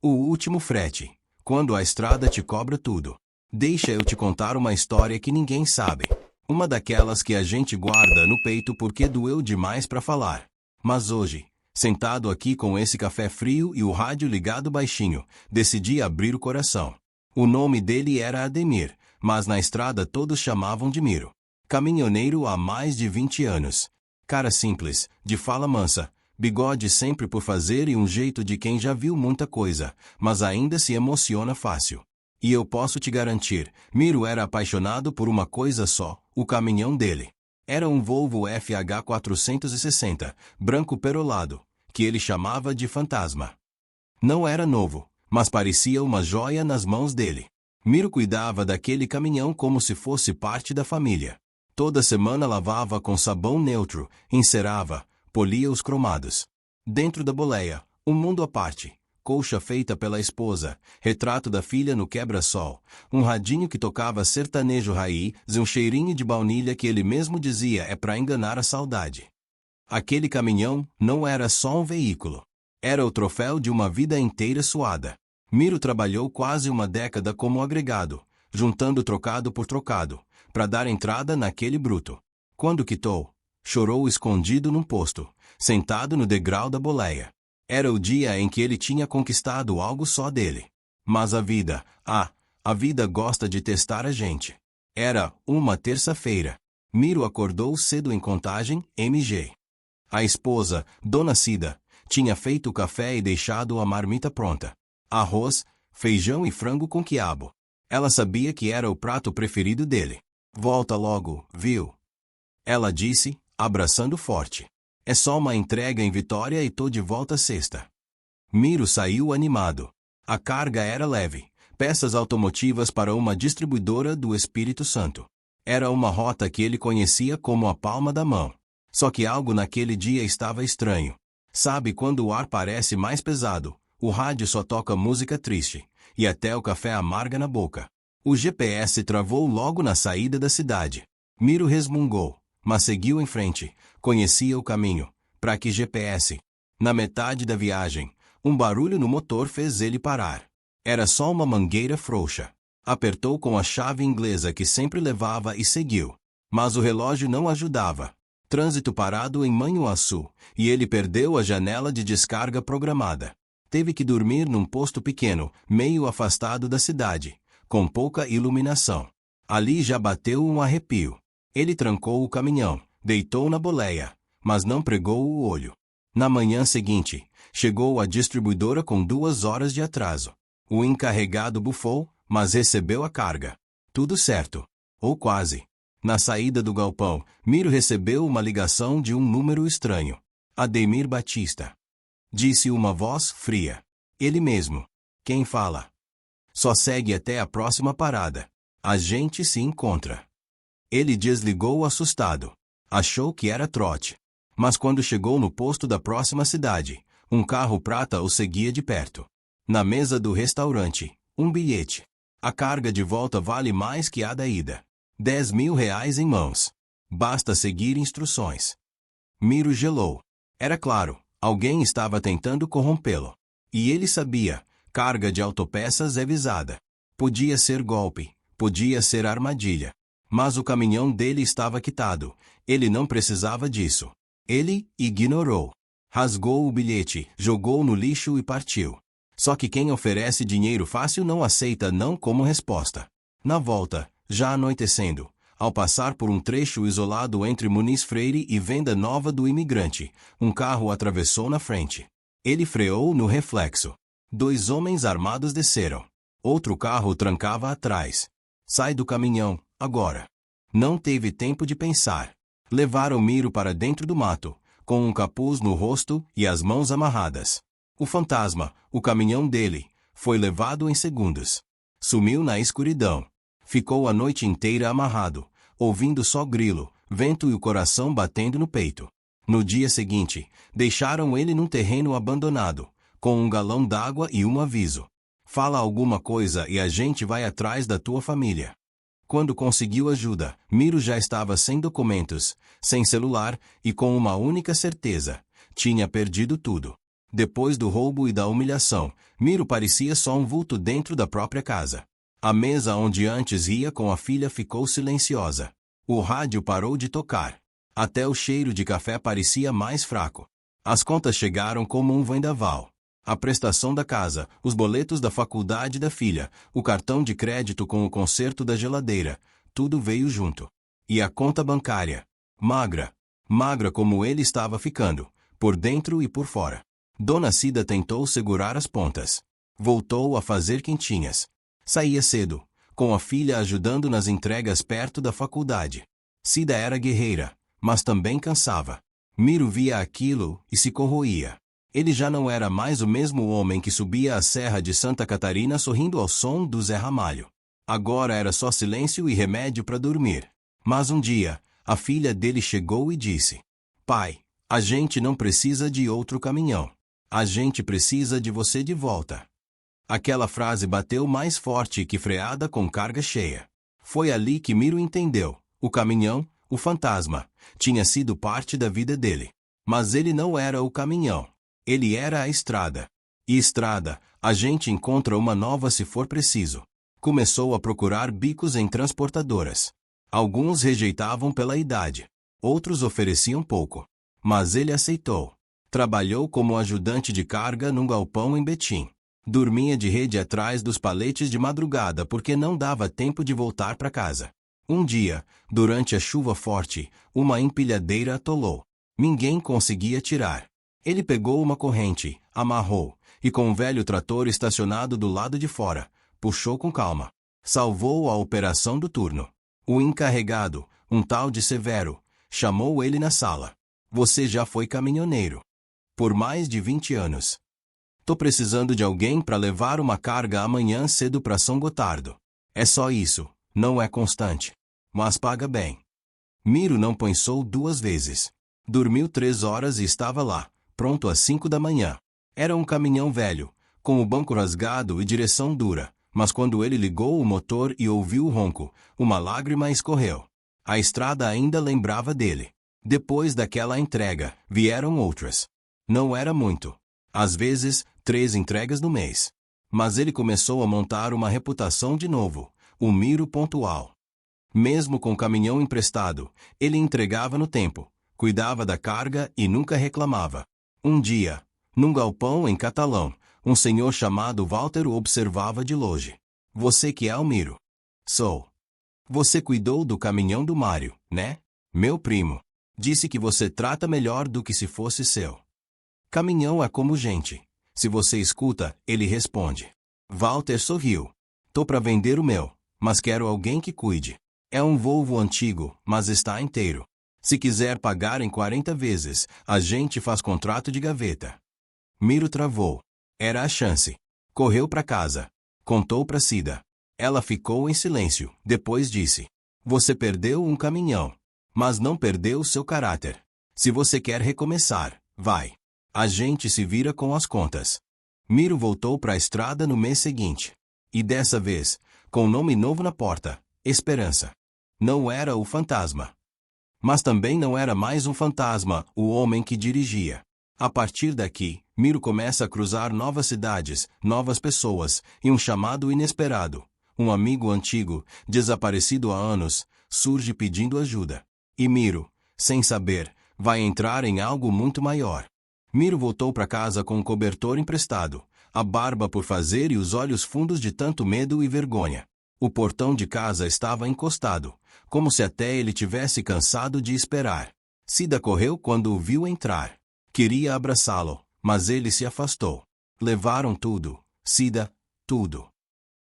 O último frete. Quando a estrada te cobra tudo. Deixa eu te contar uma história que ninguém sabe. Uma daquelas que a gente guarda no peito porque doeu demais para falar. Mas hoje, sentado aqui com esse café frio e o rádio ligado baixinho, decidi abrir o coração. O nome dele era Ademir, mas na estrada todos chamavam de Miro. Caminhoneiro há mais de 20 anos. Cara simples, de fala mansa, bigode sempre por fazer e um jeito de quem já viu muita coisa, mas ainda se emociona fácil. E eu posso te garantir, Miro era apaixonado por uma coisa só, o caminhão dele. Era um Volvo FH 460, branco perolado, que ele chamava de fantasma. Não era novo, mas parecia uma joia nas mãos dele. Miro cuidava daquele caminhão como se fosse parte da família. Toda semana lavava com sabão neutro, encerava, polia os cromados. Dentro da boleia, um mundo à parte. Colcha feita pela esposa, retrato da filha no quebra-sol, um radinho que tocava sertanejo raiz e um cheirinho de baunilha que ele mesmo dizia é para enganar a saudade. Aquele caminhão não era só um veículo. Era o troféu de uma vida inteira suada. Miro trabalhou quase uma década como agregado, juntando trocado por trocado, para dar entrada naquele bruto. Quando quitou, chorou escondido num posto, sentado no degrau da boleia. Era o dia em que ele tinha conquistado algo só dele. Mas a vida gosta de testar a gente. Era uma terça-feira. Miro acordou cedo em Contagem, MG. A esposa, Dona Cida, tinha feito o café e deixado a marmita pronta. Arroz, feijão e frango com quiabo. Ela sabia que era o prato preferido dele. Volta logo, viu? Ela disse, abraçando forte. É só uma entrega em Vitória e tô de volta sexta. Miro saiu animado. A carga era leve, peças automotivas para uma distribuidora do Espírito Santo. Era uma rota que ele conhecia como a palma da mão. Só que algo naquele dia estava estranho. Sabe quando o ar parece mais pesado, o rádio só toca música triste, e até o café amarga na boca. O GPS travou logo na saída da cidade. Miro resmungou, mas seguiu em frente. Conhecia o caminho. Pra que GPS? Na metade da viagem, um barulho no motor fez ele parar. Era só uma mangueira frouxa. Apertou com a chave inglesa que sempre levava e seguiu. Mas o relógio não ajudava. Trânsito parado em Manhuaçu, e ele perdeu a janela de descarga programada. Teve que dormir num posto pequeno, meio afastado da cidade, com pouca iluminação. Ali já bateu um arrepio. Ele trancou o caminhão, deitou na boleia, mas não pregou o olho. Na manhã seguinte, chegou a distribuidora com 2 horas de atraso. O encarregado bufou, mas recebeu a carga. Tudo certo. Ou quase. Na saída do galpão, Miro recebeu uma ligação de um número estranho. Ademir Batista. Disse uma voz fria. Ele mesmo. Quem fala? Só segue até a próxima parada. A gente se encontra. Ele desligou assustado. Achou que era trote. Mas quando chegou no posto da próxima cidade, um carro prata o seguia de perto. Na mesa do restaurante, um bilhete. A carga de volta vale mais que a da ida. 10.000 reais em mãos. Basta seguir instruções. Miro gelou. Era claro, alguém estava tentando corrompê-lo. E ele sabia, carga de autopeças é visada. Podia ser golpe, podia ser armadilha. Mas o caminhão dele estava quitado. Ele não precisava disso. Ele ignorou. Rasgou o bilhete, jogou no lixo e partiu. Só que quem oferece dinheiro fácil não aceita não como resposta. Na volta, já anoitecendo, ao passar por um trecho isolado entre Muniz Freire e Venda Nova do Imigrante, um carro atravessou na frente. Ele freou no reflexo. 2 homens armados desceram. Outro carro trancava atrás. Sai do caminhão, agora. Não teve tempo de pensar. Levaram Miro para dentro do mato, com um capuz no rosto e as mãos amarradas. O fantasma, o caminhão dele, foi levado em segundos. Sumiu na escuridão. Ficou a noite inteira amarrado, ouvindo só grilo, vento e o coração batendo no peito. No dia seguinte, deixaram ele num terreno abandonado, com um galão d'água e um aviso. Fala alguma coisa e a gente vai atrás da tua família. Quando conseguiu ajuda, Miro já estava sem documentos, sem celular e com uma única certeza: tinha perdido tudo. Depois do roubo e da humilhação, Miro parecia só um vulto dentro da própria casa. A mesa onde antes ria com a filha ficou silenciosa. O rádio parou de tocar. Até o cheiro de café parecia mais fraco. As contas chegaram como um vendaval. A prestação da casa, os boletos da faculdade da filha, o cartão de crédito com o conserto da geladeira, tudo veio junto. E a conta bancária. Magra. Magra como ele estava ficando, por dentro e por fora. Dona Cida tentou segurar as pontas. Voltou a fazer quentinhas. Saía cedo, com a filha ajudando nas entregas perto da faculdade. Cida era guerreira, mas também cansava. Miro via aquilo e se corroía. Ele já não era mais o mesmo homem que subia a Serra de Santa Catarina sorrindo ao som do Zé Ramalho. Agora era só silêncio e remédio para dormir. Mas um dia, a filha dele chegou e disse: "Pai, a gente não precisa de outro caminhão. A gente precisa de você de volta." Aquela frase bateu mais forte que freada com carga cheia. Foi ali que Miro entendeu. O caminhão, o fantasma, tinha sido parte da vida dele. Mas ele não era o caminhão. Ele era a estrada. E estrada, a gente encontra uma nova se for preciso. Começou a procurar bicos em transportadoras. Alguns rejeitavam pela idade. Outros ofereciam pouco. Mas ele aceitou. Trabalhou como ajudante de carga num galpão em Betim. Dormia de rede atrás dos paletes de madrugada porque não dava tempo de voltar para casa. Um dia, durante a chuva forte, uma empilhadeira atolou. Ninguém conseguia tirar. Ele pegou uma corrente, amarrou, e com um velho trator estacionado do lado de fora, puxou com calma. Salvou a operação do turno. O encarregado, um tal de Severo, chamou ele na sala. "Você já foi caminhoneiro por mais de 20 anos. Tô precisando de alguém para levar uma carga amanhã cedo para São Gotardo. É só isso, não é constante. Mas paga bem." Miro não pensou duas vezes. Dormiu 3 horas e estava lá, pronto às 5 da manhã. Era um caminhão velho, com o banco rasgado e direção dura, mas quando ele ligou o motor e ouviu o ronco, uma lágrima escorreu. A estrada ainda lembrava dele. Depois daquela entrega, vieram outras. Não era muito. Às vezes, 3 entregas no mês. Mas ele começou a montar uma reputação de novo, o Miro pontual. Mesmo com o caminhão emprestado, ele entregava no tempo, cuidava da carga e nunca reclamava. Um dia, num galpão em Catalão, um senhor chamado Walter o observava de longe. "Você que é o Miro?" "Sou." "Você cuidou do caminhão do Mário, né?" "Meu primo. Disse que você trata melhor do que se fosse seu." Caminhão é como gente. Se você escuta, ele responde. Walter sorriu. "Tô para vender o meu, mas quero alguém que cuide. É um Volvo antigo, mas está inteiro. Se quiser pagar em 40 vezes, a gente faz contrato de gaveta." Miro travou. Era a chance. Correu para casa. Contou para Cida. Ela ficou em silêncio, depois disse: "Você perdeu um caminhão, mas não perdeu seu caráter. Se você quer recomeçar, vai. A gente se vira com as contas." Miro voltou para a estrada no mês seguinte. E dessa vez, com um nome novo na porta: Esperança. Não era o fantasma. Mas também não era mais um fantasma, o homem que dirigia. A partir daqui, Miro começa a cruzar novas cidades, novas pessoas, e um chamado inesperado. Um amigo antigo, desaparecido há anos, surge pedindo ajuda. E Miro, sem saber, vai entrar em algo muito maior. Miro voltou para casa com um cobertor emprestado, a barba por fazer e os olhos fundos de tanto medo e vergonha. O portão de casa estava encostado, como se até ele tivesse cansado de esperar. Cida correu quando o viu entrar. Queria abraçá-lo, mas ele se afastou. Levaram tudo, Cida, tudo.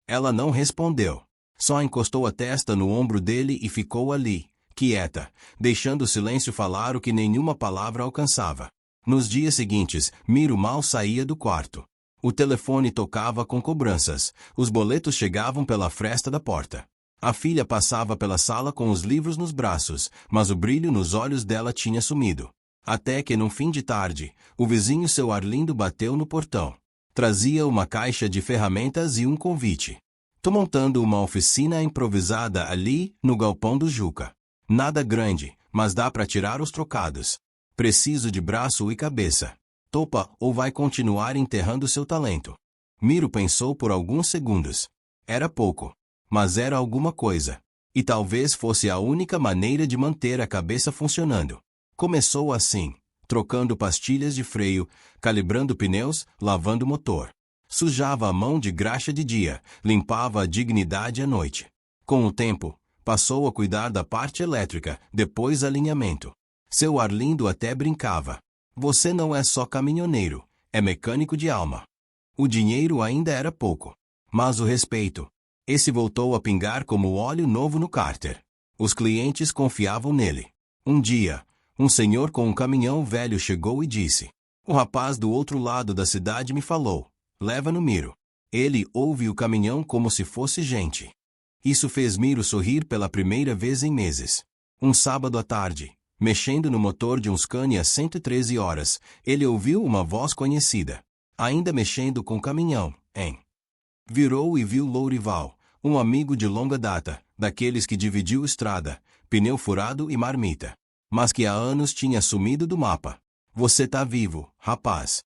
Ela não respondeu. Só encostou a testa no ombro dele e ficou ali, quieta, deixando o silêncio falar o que nenhuma palavra alcançava. Nos dias seguintes, Miro mal saía do quarto. O telefone tocava com cobranças, os boletos chegavam pela fresta da porta. A filha passava pela sala com os livros nos braços, mas o brilho nos olhos dela tinha sumido. Até que, num fim de tarde, o vizinho seu Arlindo bateu no portão. Trazia uma caixa de ferramentas e um convite. "Tô montando uma oficina improvisada ali, no galpão do Juca. Nada grande, mas dá para tirar os trocados. Preciso de braço e cabeça. Topa ou vai continuar enterrando seu talento? Miro pensou por alguns segundos. Era pouco, mas era alguma coisa. E talvez fosse a única maneira de manter a cabeça funcionando. Começou assim, trocando pastilhas de freio, calibrando pneus, lavando o motor. Sujava a mão de graxa de dia, limpava a dignidade à noite. Com o tempo, passou a cuidar da parte elétrica, depois alinhamento. Seu Arlindo até brincava. Você não é só caminhoneiro, é mecânico de alma. O dinheiro ainda era pouco, mas o respeito. Esse voltou a pingar como óleo novo no cárter. Os clientes confiavam nele. Um dia, um senhor com um caminhão velho chegou e disse: "O rapaz do outro lado da cidade me falou. Leva no Miro." Ele ouve o caminhão como se fosse gente. Isso fez Miro sorrir pela primeira vez em meses. Um sábado à tarde, mexendo no motor de um Scania 113 horas, ele ouviu uma voz conhecida. Ainda mexendo com o caminhão, hein? Virou e viu Lourival, um amigo de longa data, daqueles que dividiu estrada, pneu furado e marmita. Mas que há anos tinha sumido do mapa. "Você tá vivo, rapaz."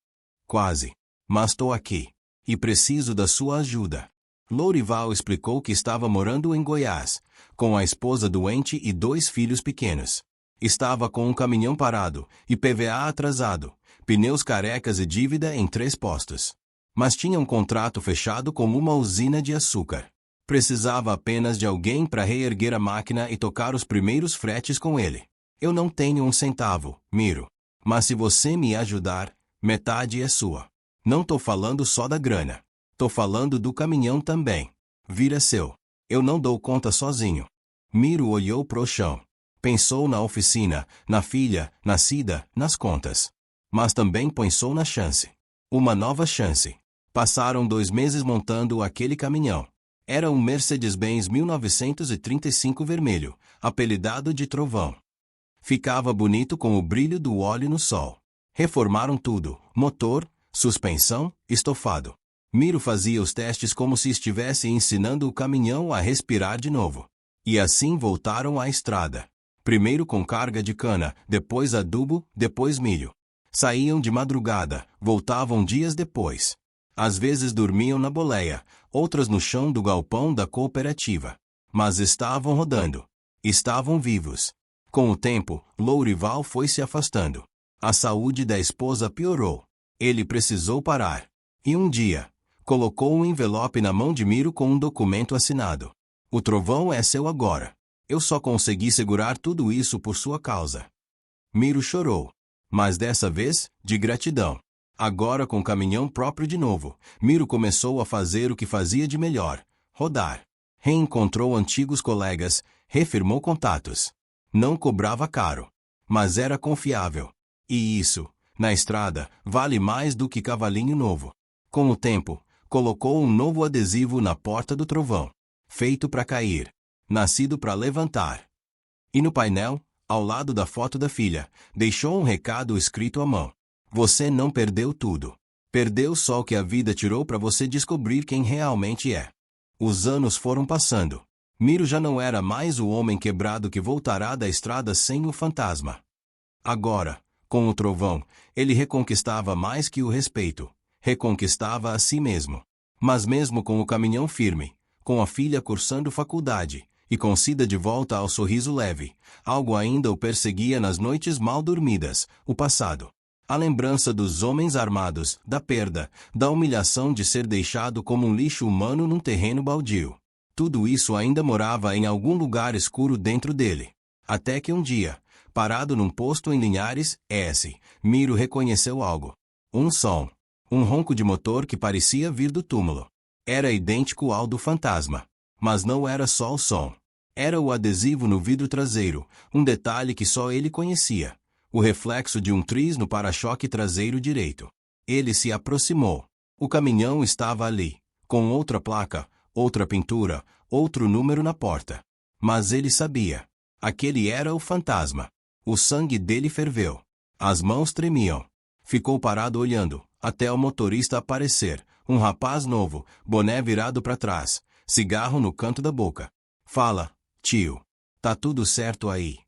"Quase. Mas tô aqui. E preciso da sua ajuda." Lourival explicou que estava morando em Goiás, com a esposa doente e 2 filhos pequenos. Estava com um caminhão parado, IPVA atrasado, pneus carecas e dívida em 3 postos. Mas tinha um contrato fechado com uma usina de açúcar. Precisava apenas de alguém para reerguer a máquina e tocar os primeiros fretes com ele. "Eu não tenho um centavo, Miro. Mas se você me ajudar, metade é sua. Não tô falando só da grana. Tô falando do caminhão também. Vira seu. Eu não dou conta sozinho." Miro olhou pro chão. Pensou na oficina, na filha, na Cida, nas contas. Mas também pensou na chance. Uma nova chance. Passaram 2 meses montando aquele caminhão. Era um Mercedes-Benz 1935 vermelho, apelidado de Trovão. Ficava bonito com o brilho do óleo no sol. Reformaram tudo: motor, suspensão, estofado. Miro fazia os testes como se estivesse ensinando o caminhão a respirar de novo. E assim voltaram à estrada. Primeiro com carga de cana, depois adubo, depois milho. Saíam de madrugada, voltavam dias depois. Às vezes dormiam na boleia, outras no chão do galpão da cooperativa. Mas estavam rodando. Estavam vivos. Com o tempo, Lourival foi se afastando. A saúde da esposa piorou. Ele precisou parar. E um dia, colocou um envelope na mão de Miro com um documento assinado. "O Trovão é seu agora. Eu só consegui segurar tudo isso por sua causa." Miro chorou. Mas dessa vez, de gratidão. Agora com caminhão próprio de novo, Miro começou a fazer o que fazia de melhor: rodar. Reencontrou antigos colegas, refirmou contatos. Não cobrava caro. Mas era confiável. E isso, na estrada, vale mais do que cavalinho novo. Com o tempo, colocou um novo adesivo na porta do Trovão. "Feito para cair. Nascido para levantar." E no painel, ao lado da foto da filha, deixou um recado escrito à mão: "Você não perdeu tudo. Perdeu só o que a vida tirou para você descobrir quem realmente é." Os anos foram passando. Miro já não era mais o homem quebrado que voltará da estrada sem o fantasma. Agora, com o Trovão, ele reconquistava mais que o respeito. Reconquistava a si mesmo. Mas mesmo com o caminhão firme, com a filha cursando faculdade, e com Cida de volta ao sorriso leve, algo ainda o perseguia nas noites mal dormidas: o passado. A lembrança dos homens armados, da perda, da humilhação de ser deixado como um lixo humano num terreno baldio. Tudo isso ainda morava em algum lugar escuro dentro dele. Até que um dia, parado num posto em Linhares, Miro reconheceu algo. Um som. Um ronco de motor que parecia vir do túmulo. Era idêntico ao do fantasma. Mas não era só o som. Era o adesivo no vidro traseiro, um detalhe que só ele conhecia. O reflexo de um tris no para-choque traseiro direito. Ele se aproximou. O caminhão estava ali, com outra placa, outra pintura, outro número na porta. Mas ele sabia. Aquele era o fantasma. O sangue dele ferveu. As mãos tremiam. Ficou parado olhando, até o motorista aparecer, um rapaz novo, boné virado para trás, cigarro no canto da boca. "Fala, tio. Tá tudo certo aí?"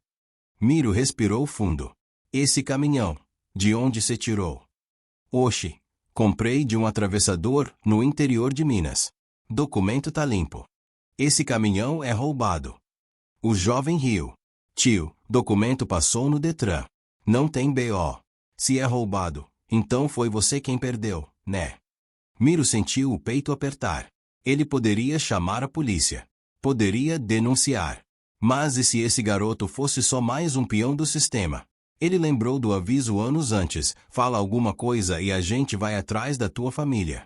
Miro respirou fundo. "Esse caminhão, de onde se tirou?" Oxi, comprei de um atravessador no interior de Minas. Documento tá limpo. Esse caminhão é roubado. O jovem riu. Tio, documento passou no Detran. Não tem BO. Se é roubado, então foi você quem perdeu, né? Miro sentiu o peito apertar. Ele poderia chamar a polícia. Poderia denunciar. Mas e se esse garoto fosse só mais um peão do sistema? Ele lembrou do aviso anos antes, fala alguma coisa e a gente vai atrás da tua família.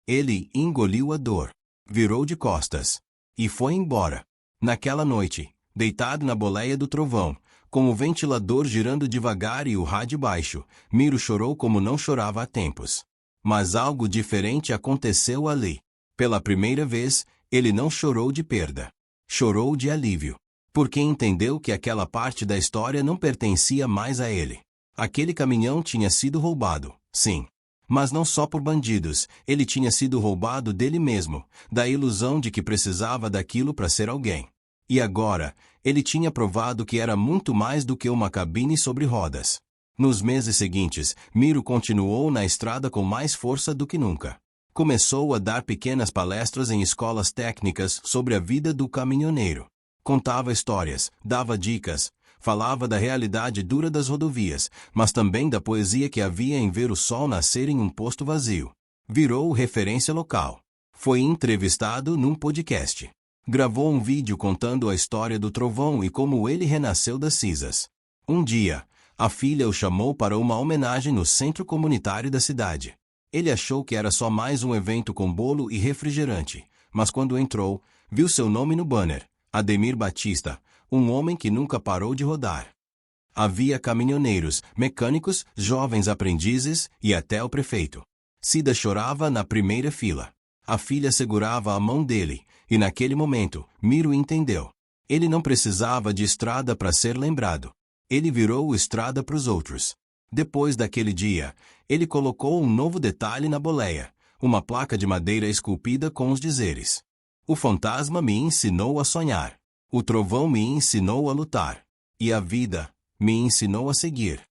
Ele engoliu a dor, virou de costas e foi embora. Naquela noite, deitado na boleia do trovão, com o ventilador girando devagar e o rádio baixo, Miro chorou como não chorava há tempos. Mas algo diferente aconteceu ali. Pela primeira vez, ele não chorou de perda. Chorou de alívio. Porque entendeu que aquela parte da história não pertencia mais a ele. Aquele caminhão tinha sido roubado, sim. Mas não só por bandidos, ele tinha sido roubado dele mesmo, da ilusão de que precisava daquilo para ser alguém. E agora, ele tinha provado que era muito mais do que uma cabine sobre rodas. Nos meses seguintes, Miro continuou na estrada com mais força do que nunca. Começou a dar pequenas palestras em escolas técnicas sobre a vida do caminhoneiro. Contava histórias, dava dicas, falava da realidade dura das rodovias, mas também da poesia que havia em ver o sol nascer em um posto vazio. Virou referência local. Foi entrevistado num podcast. Gravou um vídeo contando a história do trovão e como ele renasceu das cinzas. Um dia, a filha o chamou para uma homenagem no centro comunitário da cidade. Ele achou que era só mais um evento com bolo e refrigerante, mas quando entrou, viu seu nome no banner. Ademir Batista, um homem que nunca parou de rodar. Havia caminhoneiros, mecânicos, jovens aprendizes e até o prefeito. Cida chorava na primeira fila. A filha segurava a mão dele, e naquele momento, Miro entendeu. Ele não precisava de estrada para ser lembrado. Ele virou estrada para os outros. Depois daquele dia, ele colocou um novo detalhe na boleia, uma placa de madeira esculpida com os dizeres: o fantasma me ensinou a sonhar. O trovão me ensinou a lutar. E a vida me ensinou a seguir.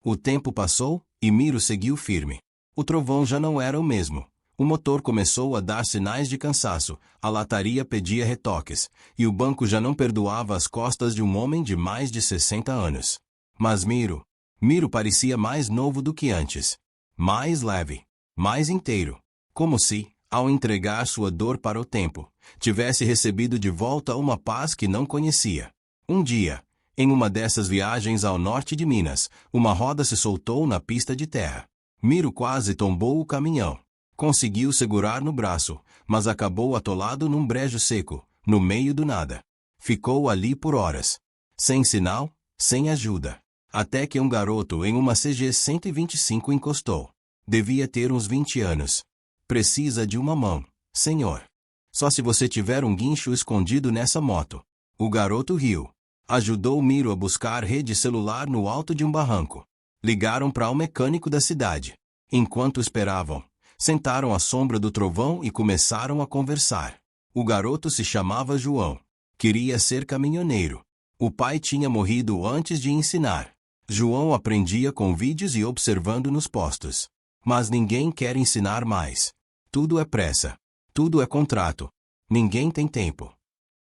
O tempo passou e Miro seguiu firme. O trovão já não era o mesmo. O motor começou a dar sinais de cansaço, a lataria pedia retoques, e o banco já não perdoava as costas de um homem de mais de 60 anos. Mas Miro parecia mais novo do que antes. Mais leve. Mais inteiro. Como se, ao entregar sua dor para o tempo, tivesse recebido de volta uma paz que não conhecia. Um dia, em uma dessas viagens ao norte de Minas, uma roda se soltou na pista de terra. Miro quase tombou o caminhão. Conseguiu segurar no braço, mas acabou atolado num brejo seco, no meio do nada. Ficou ali por horas. Sem sinal, sem ajuda. Até que um garoto em uma CG 125 encostou. Devia ter uns 20 anos. Precisa de uma mão, senhor. Só se você tiver um guincho escondido nessa moto. O garoto riu. Ajudou Miro a buscar rede celular no alto de um barranco. Ligaram para o mecânico da cidade. Enquanto esperavam, sentaram à sombra do trovão e começaram a conversar. O garoto se chamava João. Queria ser caminhoneiro. O pai tinha morrido antes de ensinar. João aprendia com vídeos e observando nos postos. Mas ninguém quer ensinar mais. Tudo é pressa. Tudo é contrato. Ninguém tem tempo.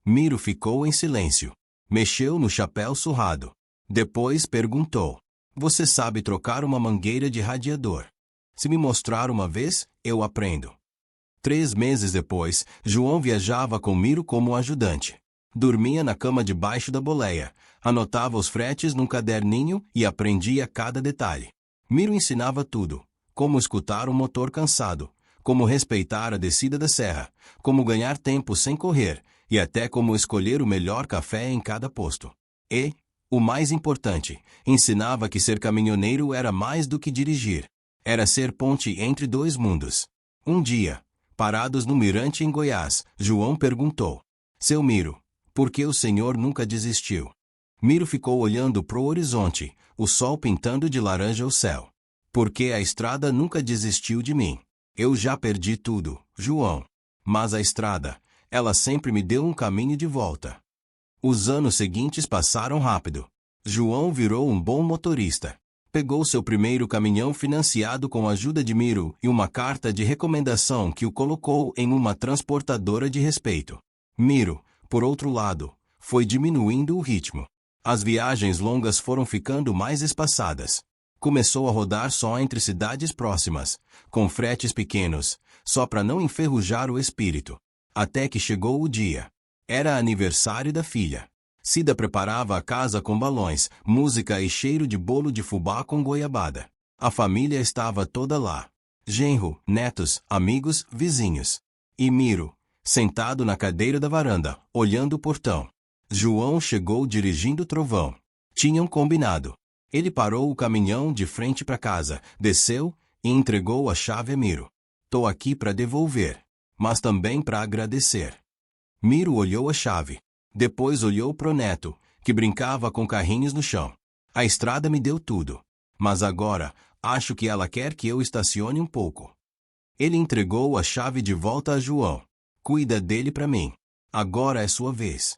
Miro ficou em silêncio. Mexeu no chapéu surrado. Depois perguntou: você sabe trocar uma mangueira de radiador? Se me mostrar uma vez, eu aprendo. 3 meses depois, João viajava com Miro como ajudante. Dormia na cama debaixo da boleia, anotava os fretes num caderninho e aprendia cada detalhe. Miro ensinava tudo: como escutar um motor cansado, como respeitar a descida da serra, como ganhar tempo sem correr, e até como escolher o melhor café em cada posto. E, o mais importante, ensinava que ser caminhoneiro era mais do que dirigir. Era ser ponte entre 2 mundos. Um dia, parados no mirante em Goiás, João perguntou: seu Miro, por que o senhor nunca desistiu? Miro ficou olhando pro horizonte, o sol pintando de laranja o céu. Porque a estrada nunca desistiu de mim. Eu já perdi tudo, João. Mas a estrada, ela sempre me deu um caminho de volta. Os anos seguintes passaram rápido. João virou um bom motorista. Pegou seu primeiro caminhão financiado com a ajuda de Miro e uma carta de recomendação que o colocou em uma transportadora de respeito. Miro, por outro lado, foi diminuindo o ritmo. As viagens longas foram ficando mais espaçadas. Começou a rodar só entre cidades próximas, com fretes pequenos, só para não enferrujar o espírito. Até que chegou o dia. Era aniversário da filha. Cida preparava a casa com balões, música e cheiro de bolo de fubá com goiabada. A família estava toda lá. Genro, netos, amigos, vizinhos. E Miro, sentado na cadeira da varanda, olhando o portão. João chegou dirigindo o trovão. Tinham combinado. Ele parou o caminhão de frente para casa, desceu e entregou a chave a Miro. Tô aqui para devolver, mas também para agradecer. Miro olhou a chave. Depois olhou pro neto, que brincava com carrinhos no chão. A estrada me deu tudo. Mas agora, acho que ela quer que eu estacione um pouco. Ele entregou a chave de volta a João. Cuida dele para mim. Agora é sua vez.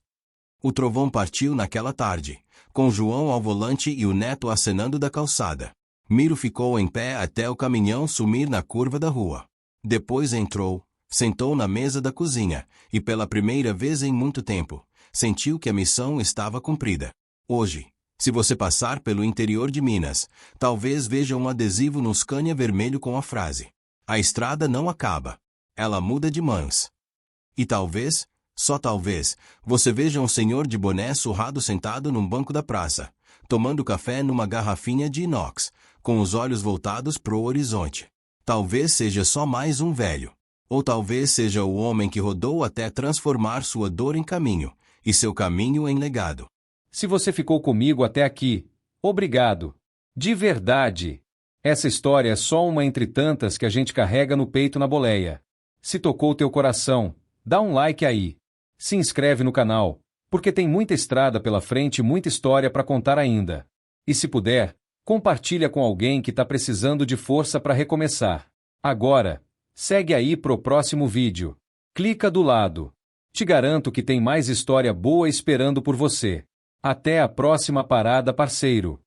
O trovão partiu naquela tarde, com João ao volante e o neto acenando da calçada. Miro ficou em pé até o caminhão sumir na curva da rua. Depois entrou, sentou na mesa da cozinha e, pela primeira vez em muito tempo, sentiu que a missão estava cumprida. Hoje, se você passar pelo interior de Minas, talvez veja um adesivo no Scania vermelho com a frase: "A estrada não acaba, ela muda de mãos." E talvez, só talvez, você veja um senhor de boné surrado sentado num banco da praça, tomando café numa garrafinha de inox, com os olhos voltados pro horizonte. Talvez seja só mais um velho. Ou talvez seja o homem que rodou até transformar sua dor em caminho, e seu caminho em legado. Se você ficou comigo até aqui, obrigado. De verdade. Essa história é só uma entre tantas que a gente carrega no peito na boleia. Se tocou teu coração, dá um like aí. Se inscreve no canal, porque tem muita estrada pela frente e muita história para contar ainda. E se puder, compartilha com alguém que está precisando de força para recomeçar. Agora, segue aí pro próximo vídeo. Clica do lado. Te garanto que tem mais história boa esperando por você. Até a próxima parada, parceiro.